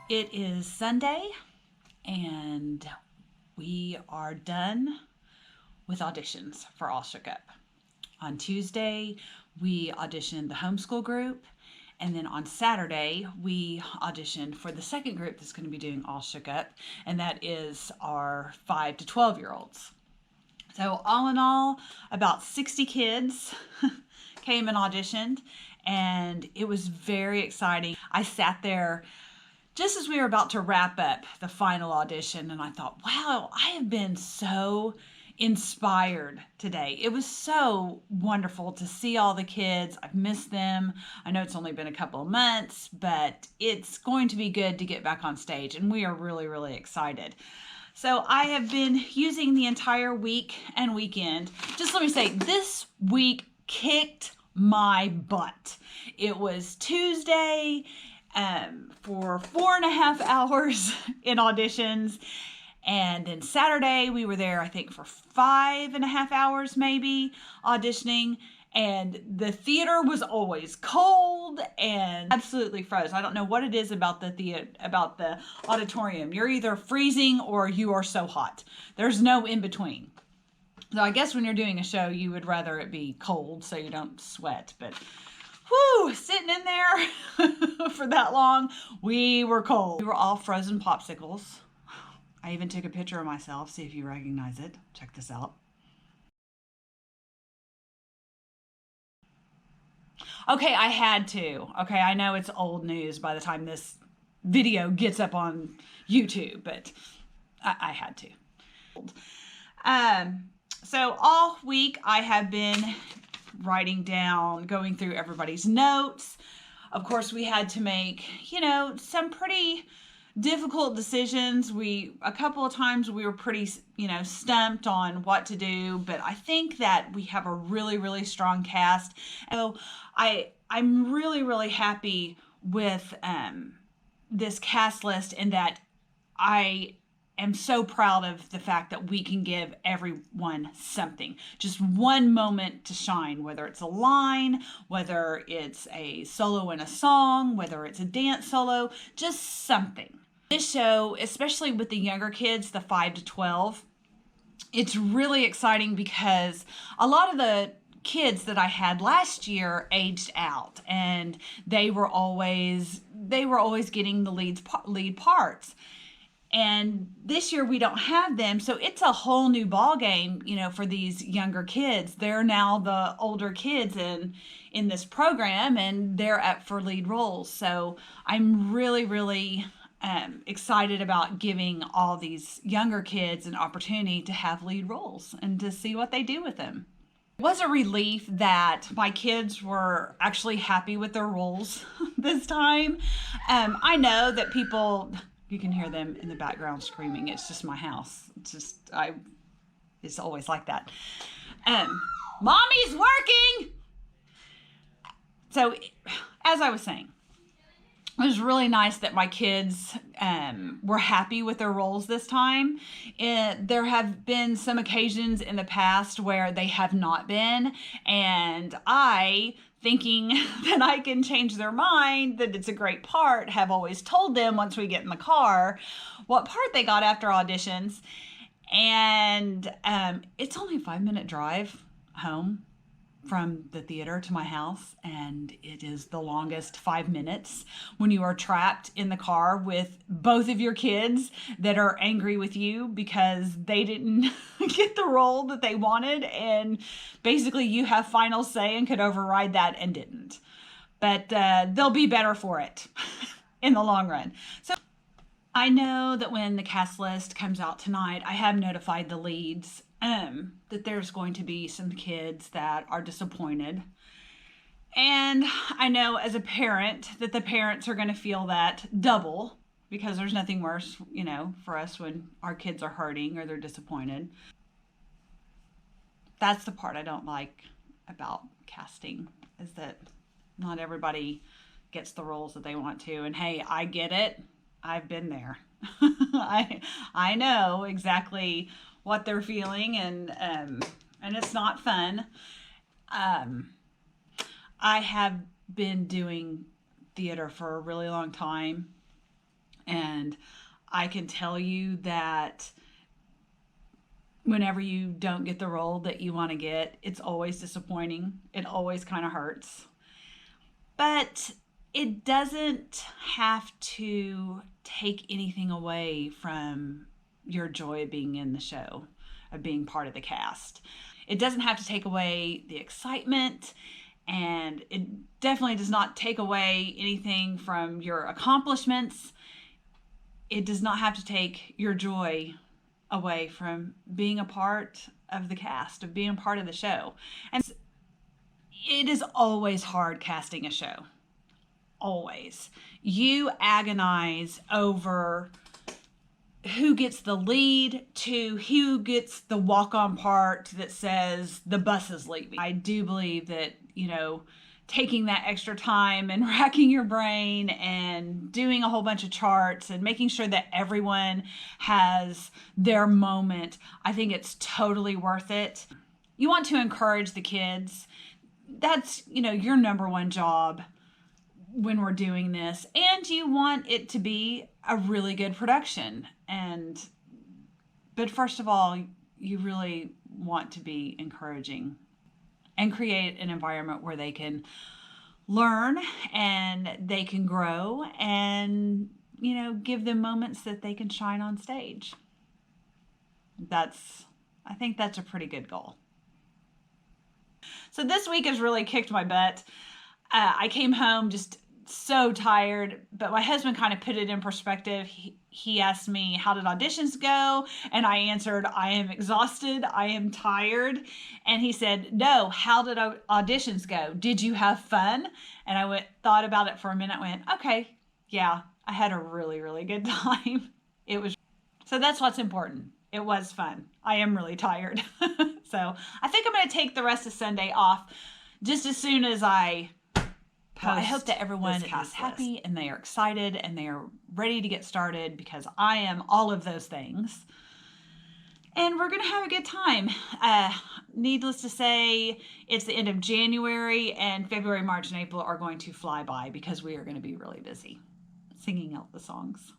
It is Sunday and we are done with auditions for All Shook Up. On Tuesday, we auditioned the homeschool group, and then on Saturday, we auditioned for the second group that's going to be doing All Shook Up, and that is our 5 to 12-year-olds. So all in all, about 60 kids came and auditioned, and it was very exciting. I sat there just as we were about to wrap up the final audition, and I thought, wow, I have been so inspired today. It was so wonderful to see all the kids. I've missed them. I know it's only been a couple of months, but it's going to be good to get back on stage, and we are really, really excited. So I have been using the entire week and weekend. Just let me say, this week kicked my butt. It was Tuesday for 4.5 hours in auditions. And then Saturday, we were there, I think, for 5.5 hours, maybe, auditioning. And the theater was always cold and absolutely froze. I don't know what it is about the auditorium. You're either freezing or you are so hot. There's no in between. So I guess when you're doing a show, you would rather it be cold so you don't sweat. But whew, sitting in there for that long, we were cold. We were all frozen popsicles. I even took a picture of myself, see if you recognize it. Check this out. Okay, I had to. Okay, I know it's old news by the time this video gets up on YouTube, but I had to. So all week I have been writing down, going through everybody's notes. Of course, we had to make, some pretty difficult decisions. A couple of times we were pretty, stumped on what to do, but I think that we have a really, really strong cast. So I'm really, really happy with this cast list, in that I am so proud of the fact that we can give everyone something, just one moment to shine, whether it's a line, whether it's a solo in a song, whether it's a dance solo, just something. This show, especially with the younger kids, the 5 to 12, it's really exciting because a lot of the kids that I had last year aged out, and they were always getting the lead parts. And this year we don't have them, so it's a whole new ball game, for these younger kids. They're now the older kids in this program, and they're up for lead roles. So I'm really, really excited about giving all these younger kids an opportunity to have lead roles and to see what they do with them. It was a relief that my kids were actually happy with their roles this time. I know that you can hear them in the background screaming. It's just my house. It's always like that. Mommy's working! So, as I was saying, it was really nice that my kids were happy with their roles this time. There have been some occasions in the past where they have not been, and I, thinking that I can change their mind, that it's a great part, have always told them once we get in the car what part they got after auditions. And it's only a 5-minute drive home from the theater to my house, and it is the longest 5 minutes when you are trapped in the car with both of your kids that are angry with you because they didn't get the role that they wanted, and basically you have final say and could override that and didn't. But they'll be better for it in the long run. So I know that when the cast list comes out tonight, I have notified the leads that there's going to be some kids that are disappointed. And I know as a parent that the parents are going to feel that double, because there's nothing worse, for us when our kids are hurting or they're disappointed. That's the part I don't like about casting, is that not everybody gets the roles that they want to. And hey, I get it. I've been there. I know exactly what they're feeling, and it's not fun. I have been doing theater for a really long time, And I can tell you that whenever you don't get the role that you want to get, it's always disappointing. It always kind of hurts. But it doesn't have to take anything away from your joy of being in the show, of being part of the cast. It doesn't have to take away the excitement, and it definitely does not take away anything from your accomplishments. It does not have to take your joy away from being a part of the cast, of being a part of the show. And it is always hard casting a show. Always. You agonize over who gets the lead to who gets the walk-on part that says the bus is leaving. I do believe that, taking that extra time and racking your brain and doing a whole bunch of charts and making sure that everyone has their moment, I think it's totally worth it. You want to encourage the kids. That's, your number one job when we're doing this. And you want it to be a really good production. But first of all, you really want to be encouraging and create an environment where they can learn and they can grow and, give them moments that they can shine on stage. I think that's a pretty good goal. So this week has really kicked my butt. I came home just so tired, but my husband kind of put it in perspective. He asked me, how did auditions go? And I answered, I am exhausted. I am tired. And he said, no, how did auditions go? Did you have fun? And I thought about it for a minute, went, okay, yeah, I had a really, really good time. So that's what's important. It was fun. I am really tired. So I think I'm going to take the rest of Sunday off just as soon as I hope that everyone is happy and they are excited and they are ready to get started, because I am all of those things. And we're going to have a good time. Needless to say, it's the end of January, and February, March, and April are going to fly by because we are going to be really busy singing out the songs.